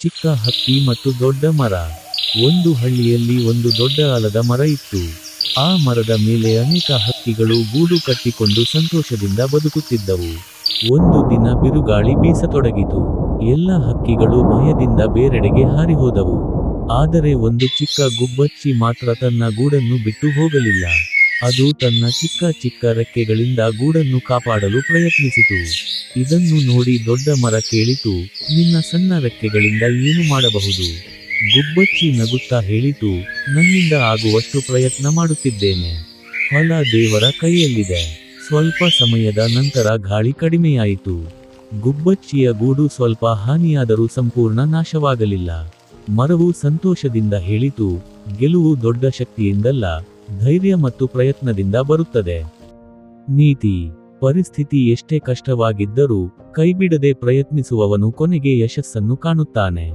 ಚಿಕ್ಕ ಹಕ್ಕಿ ಮತ್ತು ದೊಡ್ಡ ಮರ. ಒಂದು ಹಳ್ಳಿಯಲ್ಲಿ ಒಂದು ದೊಡ್ಡ ಆಲದ ಮರ ಇತ್ತು. ಆ ಮರದ ಮೇಲೆ ಅನೇಕ ಹಕ್ಕಿಗಳು ಗೂಡು ಕಟ್ಟಿಕೊಂಡು ಸಂತೋಷದಿಂದ ಬದುಕುತ್ತಿದ್ದವು. ಒಂದು ದಿನ ಬಿರುಗಾಳಿ ಬೀಸತೊಡಗಿತು. ಎಲ್ಲ ಹಕ್ಕಿಗಳು ಭಯದಿಂದ ಬೇರೆಡೆಗೆ ಹಾರಿಹೋದವು. ಆದರೆ ಒಂದು ಚಿಕ್ಕ ಗುಬ್ಬಚ್ಚಿ ಮಾತ್ರ ತನ್ನ ಗೂಡನ್ನು ಬಿಟ್ಟು ಹೋಗಲಿಲ್ಲ. ಅದು ತನ್ನ ಚಿಕ್ಕ ಚಿಕ್ಕ ರೆಕ್ಕೆಗಳಿಂದ ಗೂಡನ್ನು ಕಾಪಾಡಲು ಪ್ರಯತ್ನಿಸಿತು. ಇದನ್ನು ನೋಡಿ ದೊಡ್ಡ ಮರ ಕೇಳಿತು, ನಿನ್ನ ಸಣ್ಣ ರೆಕ್ಕೆಗಳಿಂದ ಏನು ಮಾಡಬಹುದು? ಗುಬ್ಬಚ್ಚಿ ನಗುತ್ತಾ ಹೇಳಿತು, ನನ್ನಿಂದ ಆಗುವಷ್ಟು ಪ್ರಯತ್ನ ಮಾಡುತ್ತಿದ್ದೇನೆ. ಫಲ ದೇವರ ಕೈಯಲ್ಲಿದೆ. ಸ್ವಲ್ಪ ಸಮಯದ ನಂತರ ಗಾಳಿ ಕಡಿಮೆಯಾಯಿತು. ಗುಬ್ಬಚ್ಚಿಯ ಗೂಡು ಸ್ವಲ್ಪ ಹಾನಿಯಾದರೂ ಸಂಪೂರ್ಣ ನಾಶವಾಗಲಿಲ್ಲ. ಮರವು ಸಂತೋಷದಿಂದ ಹೇಳಿತು, ಗೆಲುವು ದೊಡ್ಡ ಶಕ್ತಿಯಿಂದಲ್ಲ, ಧೈರ್ಯ ಮತ್ತು ಪ್ರಯತ್ನದಿಂದ ಬರುತ್ತದೆ. ನೀತಿ: ಪರಿಸ್ಥಿತಿ ಎಷ್ಟೇ ಕಷ್ಟವಾಗಿದ್ದರೂ ಕೈಬಿಡದೆ ಪ್ರಯತ್ನಿಸುವವನು ಕೊನೆಗೆ ಯಶಸ್ಸನ್ನು ಕಾಣುತ್ತಾನೆ.